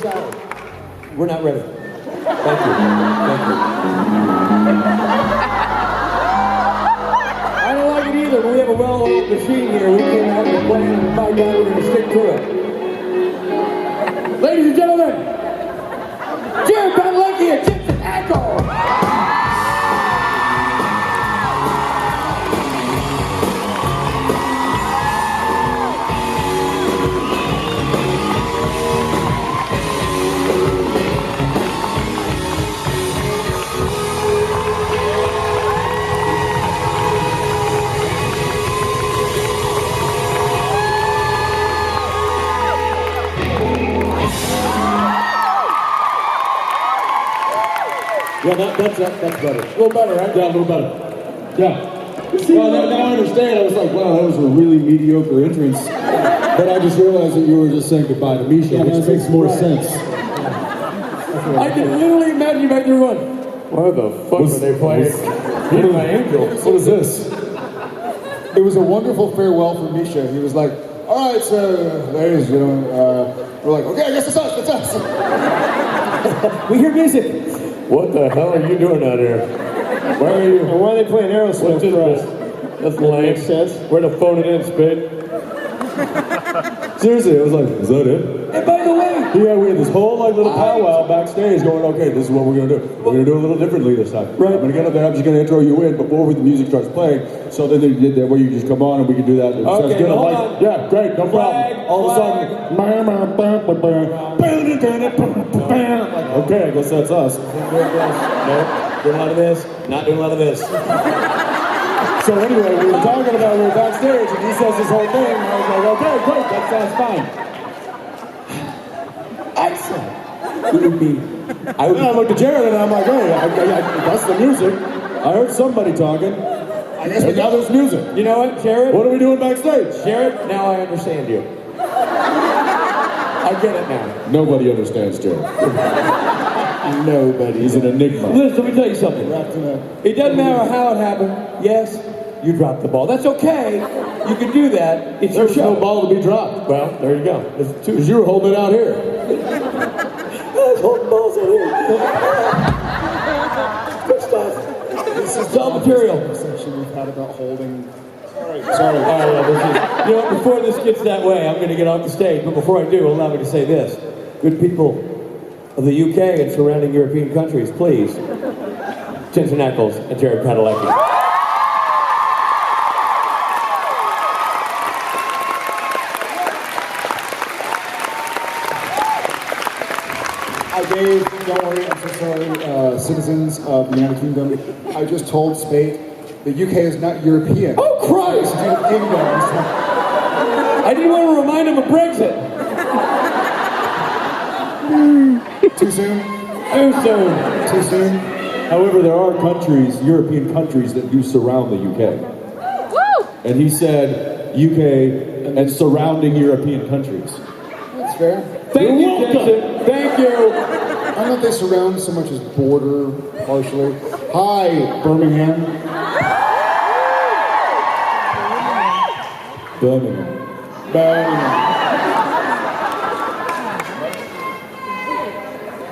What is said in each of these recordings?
shower. We're not ready. Thank you. I don't like it either, but we have a well-oiled machine here. We came out with a plan, and by God, we're going to stick to it. Ladies and gentlemen, Jared Padalecki and Gypsy Echo. Yeah, that's better. A little better, right? Yeah, a little better. Yeah. Well, now I understand. I was like, wow, that was a really mediocre entrance. But I just realized that you were just saying goodbye to Misha, which makes more sense. I can literally imagine you back there going, why the fuck are they playing? Hit my angel. What is this? It was a wonderful farewell for Misha. He was like, all right, so, ladies, you know, we're like, okay, I guess it's us, We hear music. What the hell are you doing out here? Where are you? And why are they playing Aerosmith for us? That's lame. Where to phone it in, Spade? Seriously, I was like, is that it? And by the way, Yeah, we had this whole like little powwow backstage going, okay, this is what we're gonna do. We're gonna do it a little differently this time. Right. I'm gonna get up there, I'm just gonna intro you in before the music starts playing. So then they did that where you just come on and we can do that. It sounds good. I'm hold like, on. yeah, great, no problem. All of a sudden, like, okay, I guess that's us. no, doing a lot of this, not doing a lot of this. So anyway, we were backstage and he says this whole thing, and I was like, okay, great, that sounds fine. Excellent. I looked at Jared and I'm like, hey, that's the music. I heard somebody talking. I guess now there's music. You know what, Jared? What are we doing backstage? Jared, now I understand you. I get it now. Nobody understands Jared. Nobody. He's an enigma. Listen, let me tell you something. It doesn't matter how it happened. Yes, you dropped the ball. That's okay. You can do that. It's There your was show. no ball to be dropped. Well, there you go. Because you were holding it out here. I was holding balls out here. Good stuff. This is all material. Conversation we've had about holding. Sorry. You know what, before this gets that way, I'm going to get off the stage. But before I do, allow me to say this. Good people of the UK and surrounding European countries, please. Jensen Ackles and Jared Padalecki. Dave, don't worry, I'm so sorry, citizens of the United Kingdom. I just told Spate the UK is not European. Oh, Christ! It's United Kingdom. I didn't want to remind him of Brexit. Too soon? Too soon. Too soon? However, there are countries, European countries, that do surround the UK. Woo! And he said UK and surrounding European countries. That's fair. Thank you, Jensen. Thank you. I don't know if they surround so much as border, partially. Hi, Birmingham. Birmingham.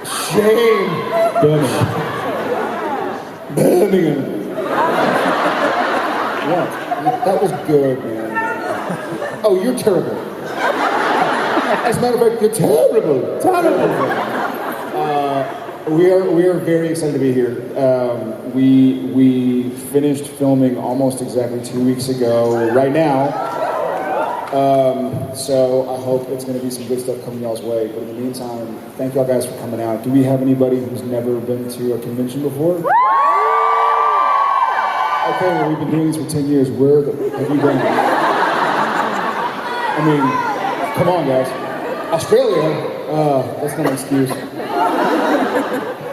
Shame. Birmingham. What? That was good, man. Oh, you're terrible. As a matter of fact, you're terrible. We are very excited to be here. We finished filming almost exactly 2 weeks ago right now. So I hope it's going to be some good stuff coming y'all's way. But in the meantime, thank y'all guys for coming out. Do we have anybody who's never been to a convention before? Okay, well, we've been doing this for 10 years. Where have you been? I mean, come on, guys. Australia? That's not an excuse.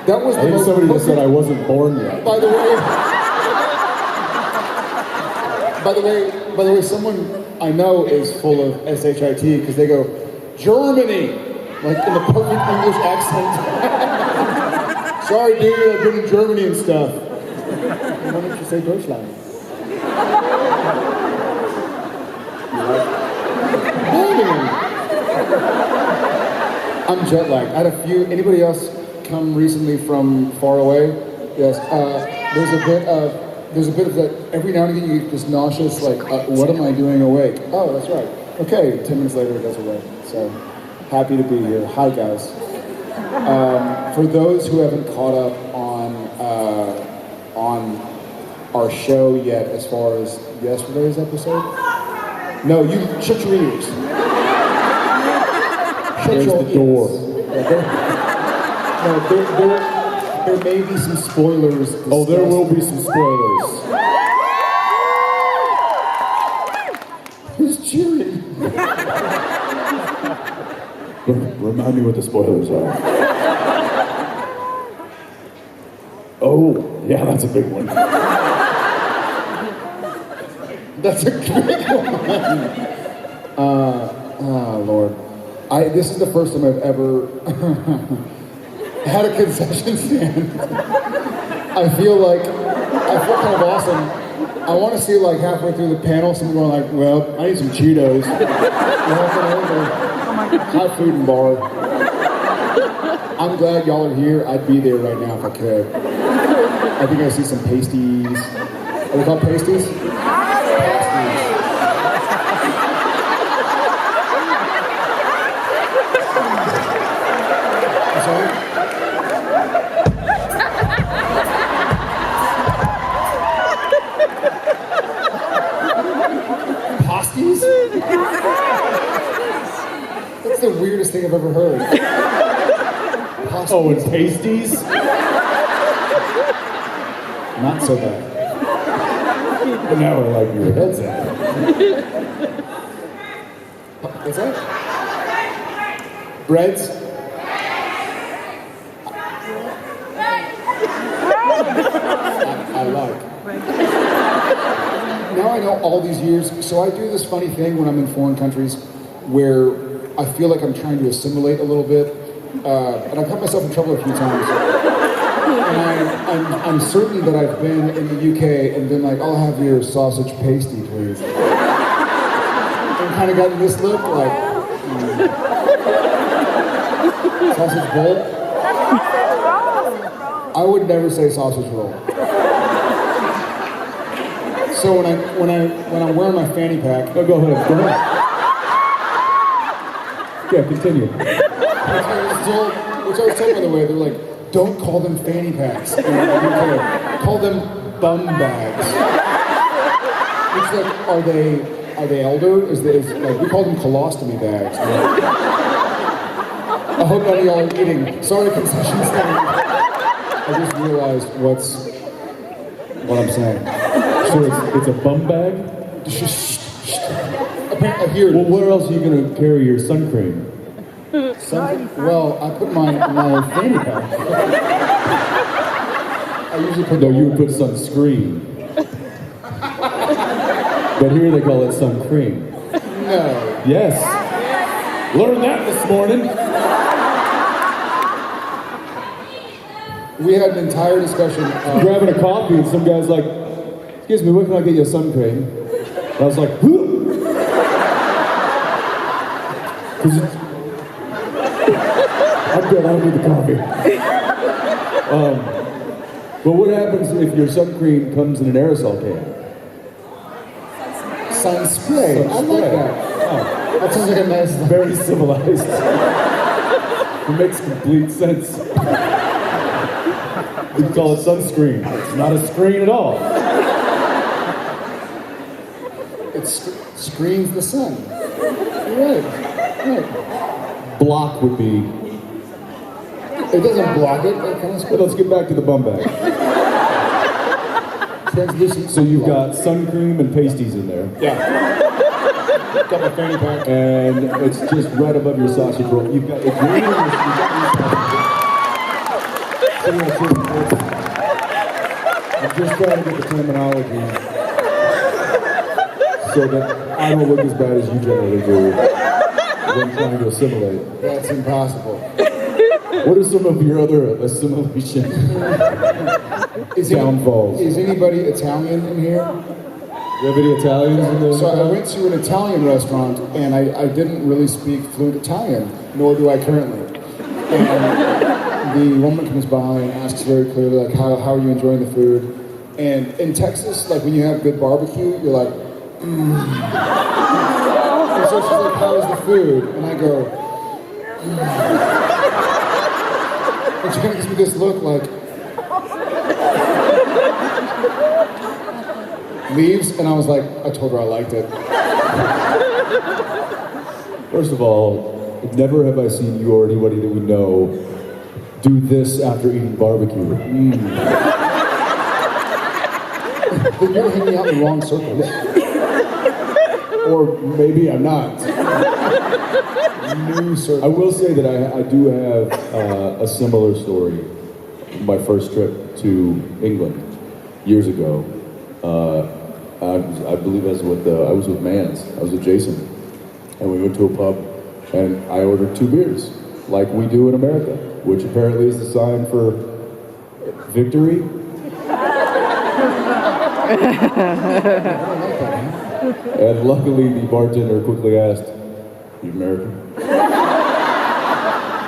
That was I the think most somebody just said I perfect- wasn't born yet. By the way, someone I know is full of SHIT because they go, Germany! Like in the perfect English accent. Sorry, dude, I've been in Germany and stuff. Why don't you say Deutschland? Birmingham. I'm jet lagged. I had a few. Anybody else come recently from far away? Yes. There's a bit of that. Every now and again, you get this nauseous, like, what am I doing awake? Oh, that's right. Okay, 10 minutes later, it goes away. So happy to be here. Hi, guys. For those who haven't caught up on our show yet, as far as yesterday's episode, no, you shut your ears. There's the door. There may be some spoilers. Oh, there will be some spoilers. Who's cheering? Remind me what the spoilers are. Oh, yeah, that's a big one. That's a good one. Lord. This is the first time I've ever had a concession stand. I feel kind of awesome. I want to see like halfway through the panel, someone going like, well, I need some Cheetos. Walking over. Hot food and bar. I'm glad y'all are here. I'd be there right now if I could. I think I see some pasties. Are they called pasties? Pasties. I'm sorry? Pasties? That's the weirdest thing I've ever heard. Pasties. Oh, and pasties? Not so bad. Now I like your head's at. What's that? Breads? I like. Now I know all these years, so I do this funny thing when I'm in foreign countries where I feel like I'm trying to assimilate a little bit, and I've got myself in trouble a few times. And I'm certain that I've been in the UK and been like, I'll have your sausage pasty, please. And kind of gotten this look like, sausage bowl? I would never say sausage roll. So when I'm wearing my fanny pack, Oh, go ahead. Yeah, continue. which I was told, by the way, they're like, don't call them fanny packs in the UK. Call them bum bags. It's like, are they elder? Like, we call them colostomy bags. I hope none of y'all are eating. Sorry, concession stand. I just realized what I'm saying. So it's a bum bag? Apparently, here it Well, is. where else are you going to carry your sun cream? Well, I put my fanny pack. I usually put No, you would put sunscreen. But here they call it sun cream. No. Yes. Learned that this morning. We had an entire discussion. Grabbing a coffee and some guy's like, excuse me, where can I get you a sun cream? And I was like, who? 'Cause I'm good, I don't need the coffee. But what happens if your sun cream comes in an aerosol can? Sun spray. I like that. Oh, That sounds like a nice. very civilized. It makes complete sense. We call it sunscreen. It's not a screen at all. It screens the sun. You're right. Block would be. It doesn't block it. It kind of But let's get back to the bum bag. translucent. So you've got sun cream and pasties in there. Yeah. Got my fanny pack. And it's just right above your sausage roll. You've got if you're eating this, I'm just trying to get the terminology so that I don't look as bad as you generally do when trying to assimilate. That's impossible. What are some of your other assimilation downfalls? Is anybody Italian in here? Do you have any Italians in the So I went to an Italian restaurant and I didn't really speak fluent Italian, nor do I currently. And the woman comes by and asks very clearly, like, how are you enjoying the food? And in Texas, like, when you have good barbecue, you're like, And so she's like, how's the food? And I go, And she kind of gives me this look like, leaves, and I was like, I told her I liked it. First of all, never have I seen you or anybody that we know do this after eating barbecue. Then you're hanging out in the wrong circles. Or maybe I'm not. New circles. I will say that I do have a similar story. My first trip to England years ago. I believe I was with Mans. I was with Jason, and we went to a pub, and I ordered 2 beers, like we do in America, which apparently is the sign for victory. And luckily, the bartender quickly asked, "You American?" I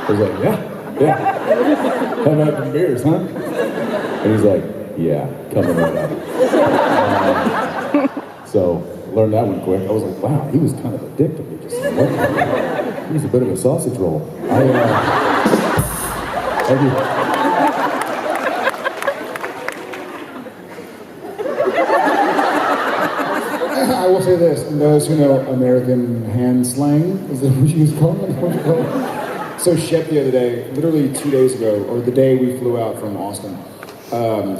was like, "Yeah. How about the beers, huh?" And he's like, "Yeah, coming right up." So, learned that one quick. I was like, wow, he was kind of a dick to me. Just he was a bit of a sausage roll. Thank you. I will say this, and those who know American hand slang, is that what you call it? So Shep the other day, literally 2 days ago, or the day we flew out from Austin,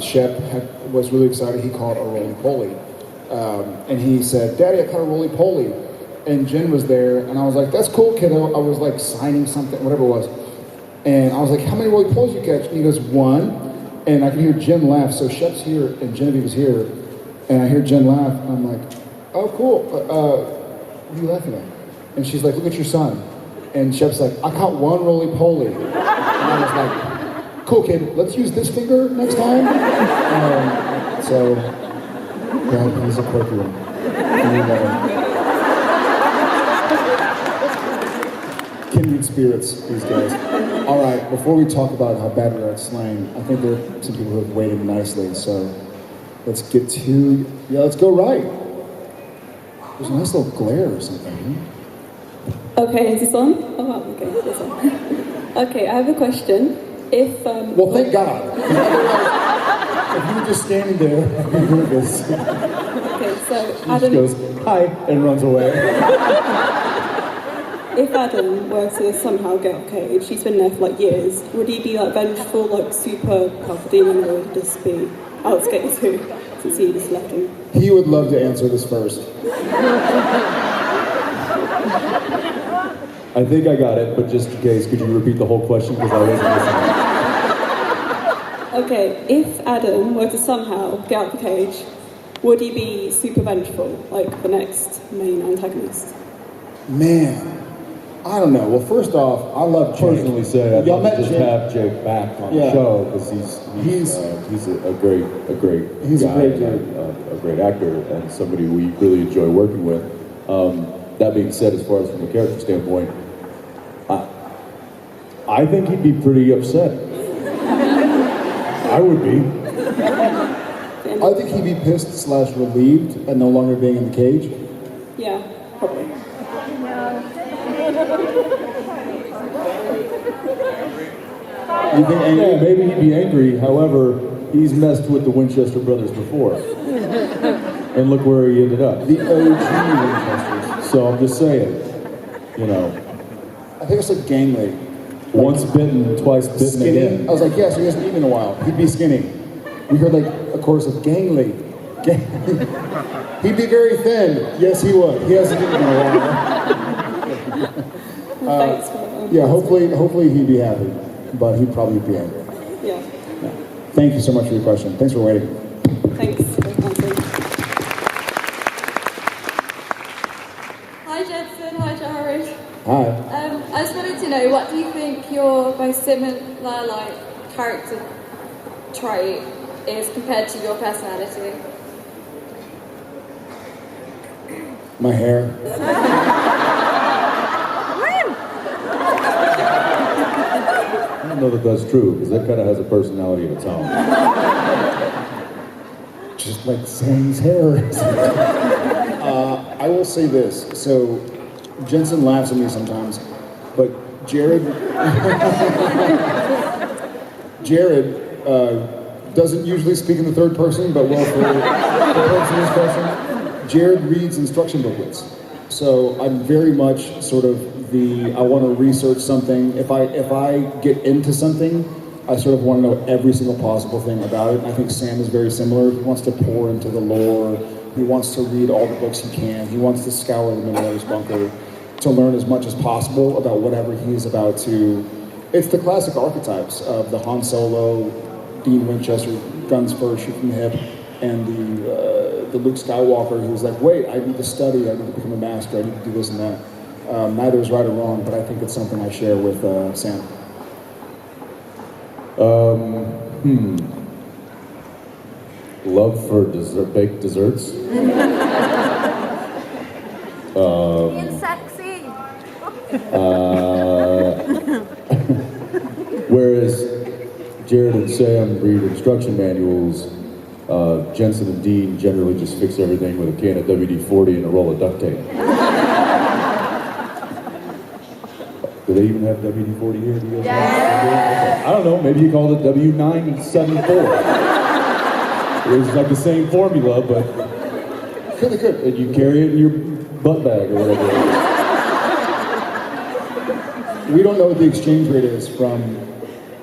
Shep was really excited. He caught a roly-poly. And he said, "Daddy, I caught a roly-poly." And Jen was there, and I was like, "That's cool, kiddo." I was like signing something, whatever it was. And I was like, "How many roly-polies you catch?" And he goes, "1." And I can hear Jen laugh. So Shep's here, and Genevieve is here. And I hear Jen laugh, and I'm like, "Oh, cool. What are you laughing at?" And she's like, "Look at your son." And Shep's like, "I caught 1 roly-poly." And I was like, "Cool, kid. Let's use this finger next time." So, yeah, he's a quirky one. Kindred spirits, these guys. All right, before we talk about how bad we are at slang, I think there are some people who have waited nicely, so let's get to, let's go right. There's a nice little glare or something. Okay, is this on? Oh, wow, okay, it's on. Okay, I have a question. If, Well, thank God. If you were just standing there, you'd do this. Okay, so She Adam, just goes, "Hi," and runs away. if Adam were to somehow get off cage, he's been there for like years, would he be like vengeful, like super Palpatine, or would he just be out to get you too, since he just left him? He would love to answer this first. I think I got it, but just in case, could you repeat the whole question? Because I wasn't listening. Okay, if Adam were to somehow get out of the cage, would he be super vengeful, like the next main antagonist? Man, I don't know. Well, first off, I love Jake. Personally say I'd Y'all love to met just Jake? have Jake back on Yeah. the show because he's a great He's a guy, great dude. a great actor, and somebody we really enjoy working with. That being said, as far as from a character standpoint, I think he'd be pretty upset. I would be. I think he'd be pissed / relieved at no longer being in the cage. Yeah, probably. You think angry? Yeah, maybe he'd be angry. However, he's messed with the Winchester brothers before, and look where he ended up. The OG Winchesters. So I'm just saying, I think it's like gangly. once bitten, twice bitten Skinny. again. I was like, yeah, so he hasn't eaten in a while. He'd be skinny. We heard like a chorus of gangly. He'd be very thin. Yes, he would. He hasn't eaten in a while. Thanks for Yeah, hopefully he'd be happy, but he'd probably be angry. Yeah, Thank you so much for your question. Thanks for waiting. thanks for answering. Hi Jedson, hi Jared. Hi. I just wanted to know, what do you think your most similar character trait is compared to your personality? My hair. don't know that that's true, because that kind of has a personality of its own. Just like Sam's hair. I will say this. So, Jensen laughs at me sometimes, but Jared doesn't usually speak in the third person, but well, for the person in this question, Jared reads instruction booklets. So I'm very much sort of I want to research something. If I get into something, I sort of want to know every single possible thing about it. And I think Sam is very similar. He wants to pour into the lore. He wants to read all the books he can. He wants to scour the Miniators bunker to learn as much as possible about whatever he's about to. It's the classic archetypes of the Han Solo, Dean Winchester, guns first, shoot from the hip, and the Luke Skywalker who's like, wait, I need to study, I need to become a master, I need to do this and that. Neither is right or wrong, but I think it's something I share with Sam. Love for baked desserts. Being sexy. Whereas Jared and Sam read instruction manuals, Jensen and Dean generally just fix everything with a can of WD-40 and a roll of duct tape. Do they even have WD-40 here? Do you guys have? I don't know, maybe you called it W974. It's like the same formula, but Really good. and you carry it in your butt bag or whatever it is. We don't know what the exchange rate is from,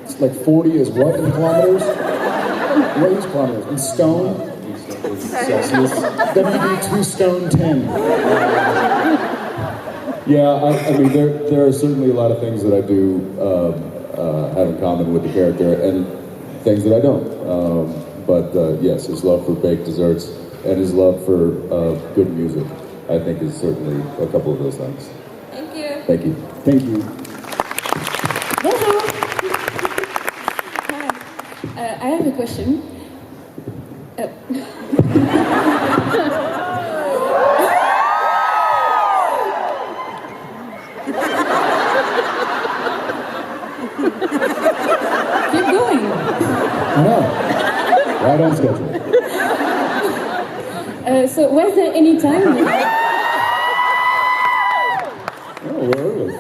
it's like 40 is what in kilometers? What is kilometers? In stone? Celsius. WD2 stone 10. Yeah, I mean, there are certainly a lot of things that I do have in common with the character, and things that I don't. But yes, his love for baked desserts and his love for good music, I think, is certainly a couple of those things. Thank you. Thank you. Thank you. Bonjour. Hi. I have a question. Keep going. I know. Right on schedule. So was there any time? Oh, we're early.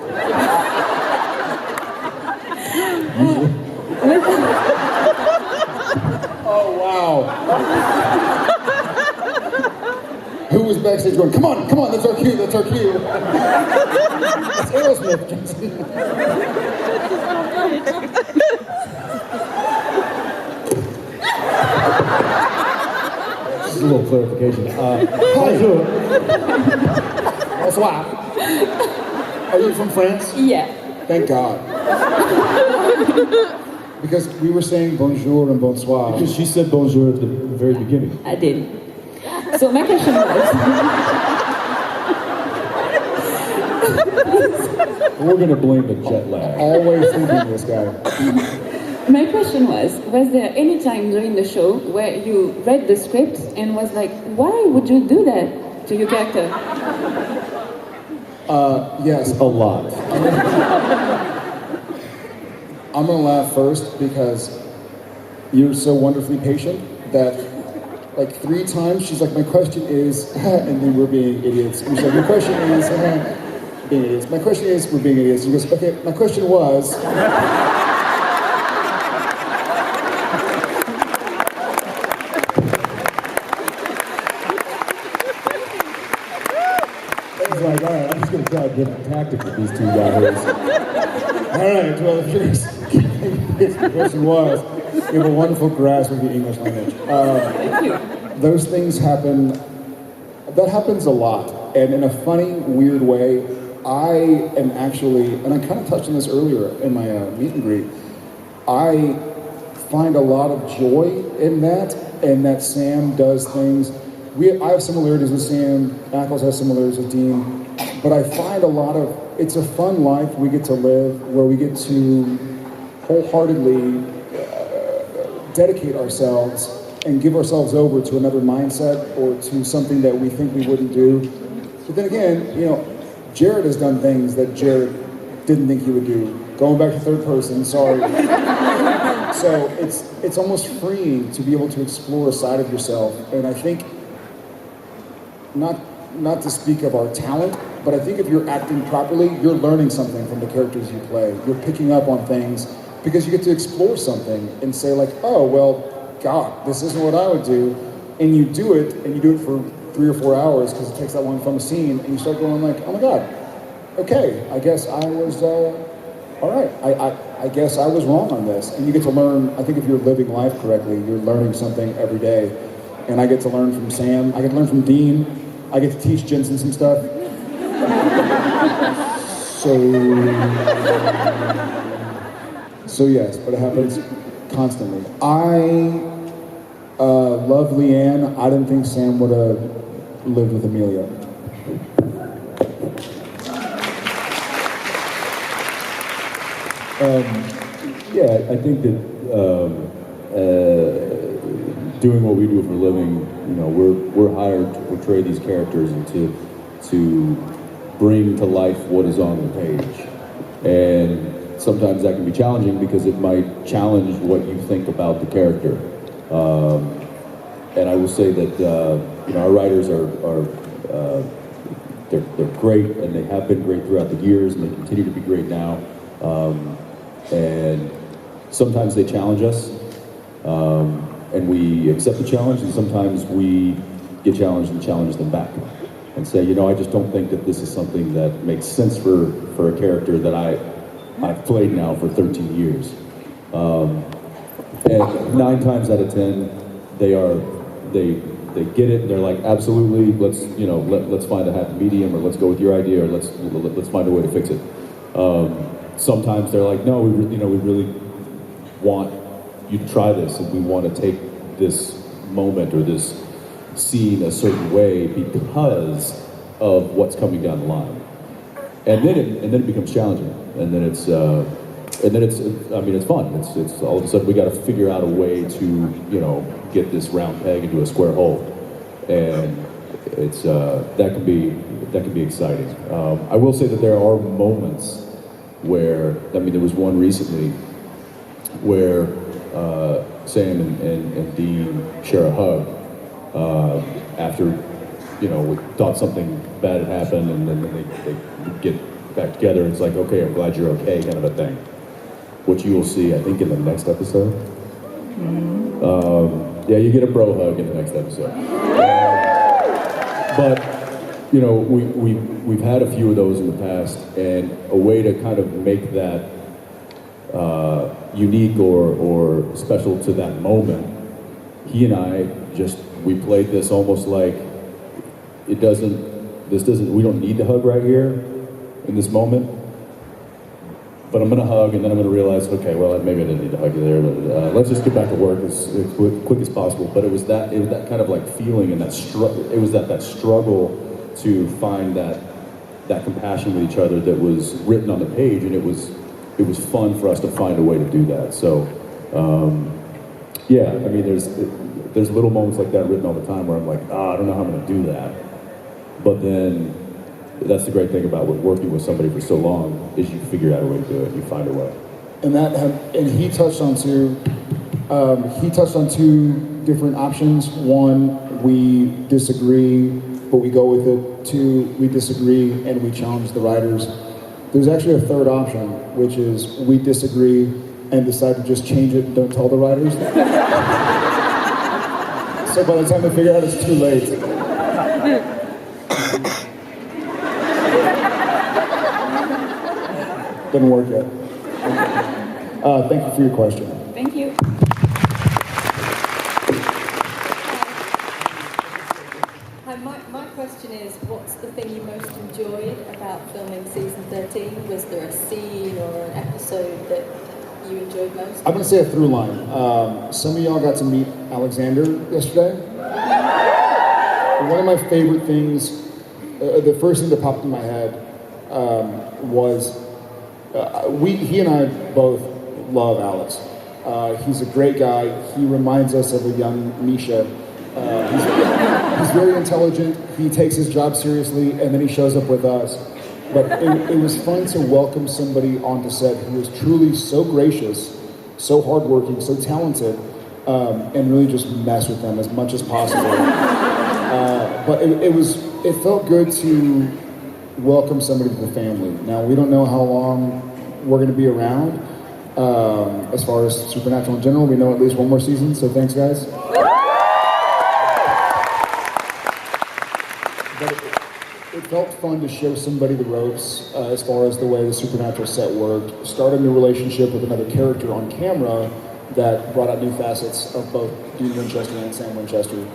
Oh, wow. Who was backstage going, come on, that's our cue, that's our cue. It's Aerosmith. Just a little clarification. Bonjour. Bonsoir. Are you from France? Yeah. Thank God. Because we were saying bonjour and bonsoir. Because she said bonjour at the very beginning. I did. So my question was, We're going to blame the jet lag. Always thinking this guy. my question was there any time during the show where you read the script and was like, why would you do that to your character? Yes. A lot. I'm gonna laugh first because you're so wonderfully patient that like 3 times she's like, my question is, and then we're being idiots. And she's like, your question is, being idiots. My question is, we're being idiots. She goes, okay, my question was. He's like, all right, I'm just going to try a different tactic with these two guys. All right, well, here's the question was, you have a wonderful grasp of the English language. Those things happen, that happens a lot. And in a funny, weird way, I am actually, and I kind of touched on this earlier in my meet and greet, I find a lot of joy in that, and that Sam does things. I have similarities with Sam, Ackles has similarities with Dean, but I find a lot of, it's a fun life we get to live where we get to wholeheartedly dedicate ourselves and give ourselves over to another mindset or to something that we think we wouldn't do. But then again, you know, Jared has done things that Jared didn't think he would do Going back to third person, sorry. So it's almost freeing to be able to explore a side of yourself, and I think not to speak of our talent, but I think if you're acting properly, you're learning something from the characters you play. You're picking up on things because you get to explore something and say like, oh, well, God, this isn't what I would do. And you do it, and you do it for 3 or 4 hours because it takes that long from a scene, and you start going like, oh my God, okay, I guess I was, all right, I guess I was wrong on this. And you get to learn, I think if you're living life correctly, you're learning something every day. And I get to learn from Sam, I get to learn from Dean, I get to teach Jensen some stuff. So yes, but it happens constantly. I love Leanne. I didn't think Sam would have lived with Amelia. Yeah, I think that doing what we do for a living, you know, we're hired to portray these characters and to bring to life what is on the page. And sometimes that can be challenging because it might challenge what you think about the character. And I will say that you know, our writers they're great, and they have been great throughout the years, and they continue to be great now. And sometimes they challenge us, and we accept the challenge, and sometimes we get challenged and challenge them back and say, you know, I just don't think that this is something that makes sense for a character that I've played now for 13 years. And 9 times out of 10, they get it, and they're like, absolutely, let's find a happy medium, or let's go with your idea, or let's find a way to fix it. Sometimes they're like, no, we really want you to try this, and we want to take this moment or this scene a certain way because of what's coming down the line. And then it becomes challenging, and then it's fun. It's all of a sudden we got to figure out a way to, you know, get this round peg into a square hole, and it's that can be exciting. I will say that there are moments where, I mean, there was one recently where Sam and Dean share a hug after, you know, we thought something bad had happened, and then they get back together, and it's like, okay, I'm glad you're okay, kind of a thing. Which you will see, I think, in the next episode. Yeah, you get a bro hug in the next episode. But, you know, we've had a few of those in the past, and a way to kind of make that unique or special to that moment, he and I we played this almost like we don't need to hug right here in this moment. But I'm going to hug, and then I'm going to realize, okay, well, maybe I didn't need to hug you there, but let's just get back to work as quick as possible. But it was that kind of like feeling, and that struggle to find that compassion with each other that was written on the page, and it was fun for us to find a way to do that. So, yeah, I mean, there's little moments like that written all the time where I'm like, I don't know how I'm going to do that. But then, that's the great thing about working with somebody for so long, is you figure out a way to do it. You find a way. And he touched on two different options. One, we disagree, but we go with it. Two, we disagree and we challenge the writers. There's actually a third option, which is we disagree and decide to just change it and don't tell the writers. So by the time they figure out, it's too late. Didn't work yet. Thank you for your question. Thank you. Hi, my question is, what's the thing you most enjoyed about filming season 13? Was there a scene or an episode that you enjoyed most? I'm going to say a through line. Some of y'all got to meet Alexander yesterday. One of my favorite things, the first thing that popped in my head was he and I both love Alex. He's a great guy. He reminds us of a young Misha. He's very intelligent. He takes his job seriously, and then he shows up with us. But it was fun to welcome somebody onto set who was truly so gracious, so hardworking, so talented, and really just mess with them as much as possible. But it felt good to welcome somebody to the family. Now, we don't know how long we're going to be around. As far as Supernatural in general, we know at least one more season, so thanks, guys. But it felt fun to show somebody the ropes as far as the way the Supernatural set worked, start a new relationship with another character on camera that brought out new facets of both Dean Winchester and Sam Winchester.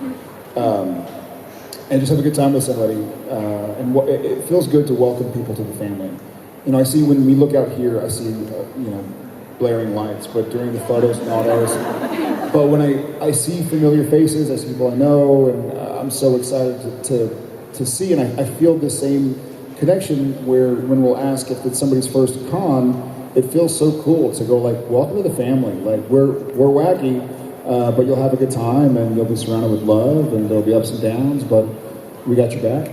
And just have a good time with somebody. And it feels good to welcome people to the family. You know, I see when we look out here, I see, blaring lights, but during the photos and autos. But when I see familiar faces, I see people I know, and I'm so excited to see, and I feel the same connection where when we'll ask if it's somebody's first con, it feels so cool to go like, welcome to the family. Like, we're wacky, but you'll have a good time, and you'll be surrounded with love, and there'll be ups and downs, but we got your back.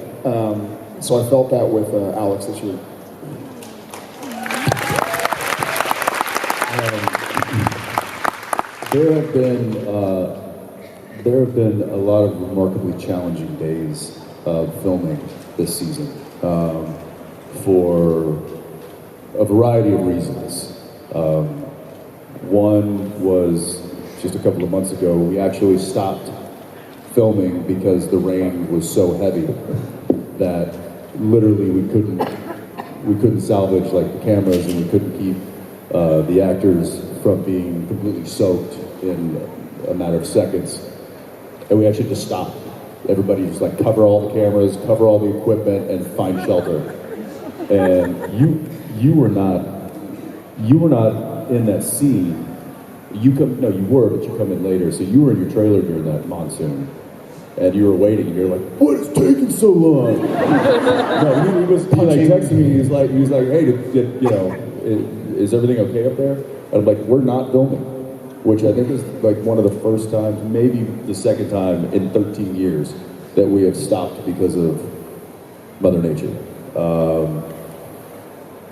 So I felt that with Alex this year. There have been a lot of remarkably challenging days of filming this season for a variety of reasons. One was just a couple of months ago, we actually stopped filming because the rain was so heavy that literally we couldn't salvage like the cameras, and we couldn't keep the actors from being completely soaked in a matter of seconds. And we actually just stopped. Everybody just like cover all the cameras, cover all the equipment, and find shelter. And you were not in that scene. You were, but you come in later. So you were in your trailer during that monsoon. And you were waiting, and you're like, "What is taking so long?" No, he was texting me. He was like, "Hey, is everything okay up there?" And I'm like, "We're not filming," which I think is like one of the first times, maybe the second time in 13 years that we have stopped because of Mother Nature.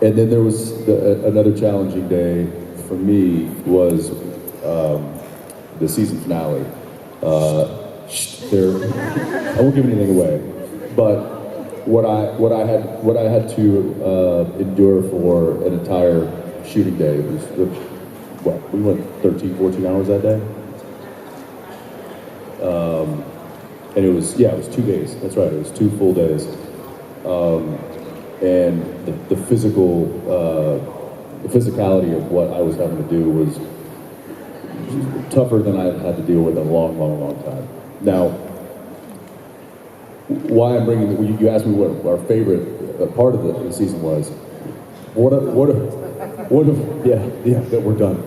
And then there was another challenging day for me was the season finale. I won't give anything away, but what I had to endure for an entire shooting day was we went 13, 14 hours that day. And it was 2 days. That's right, it was 2 full days. And the physicality of what I was having to do was tougher than I had to deal with in a long, long, long time. Now, why I'm bringing you asked me what our favorite part of the season was. That we're done.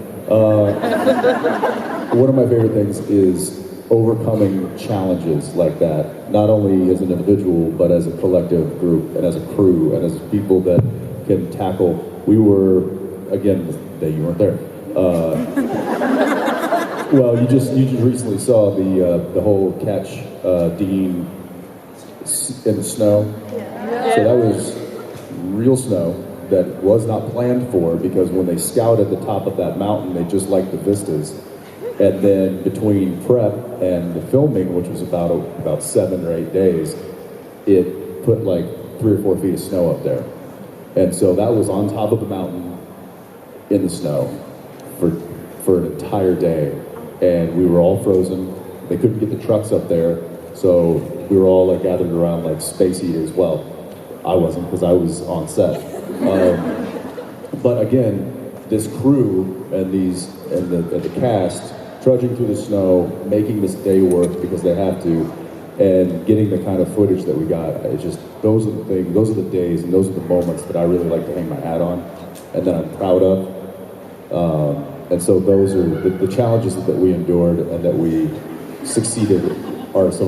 One of my favorite things is overcoming challenges like that, not only as an individual, but as a collective group, and as a crew, and as people that can tackle. We were, again, you weren't there. Well, you just recently saw the whole catch Dean in the snow. Yeah. So that was real snow that was not planned for, because when they scouted the top of that mountain, they just liked the vistas. And then between prep and the filming, which was about 7 or 8 days, it put like 3 or 4 feet of snow up there. And so that was on top of the mountain in the snow for an entire day. And we were all frozen. They couldn't get the trucks up there, so we were all like gathered around like space heaters. Well, I wasn't, because I was on set. But again, this crew and the cast trudging through the snow, making this day work because they have to, and getting the kind of footage that we got. It's just, those are the things, those are the days, and those are the moments that I really like to hang my hat on, and that I'm proud of. And so those are the challenges that we endured and that we succeeded are some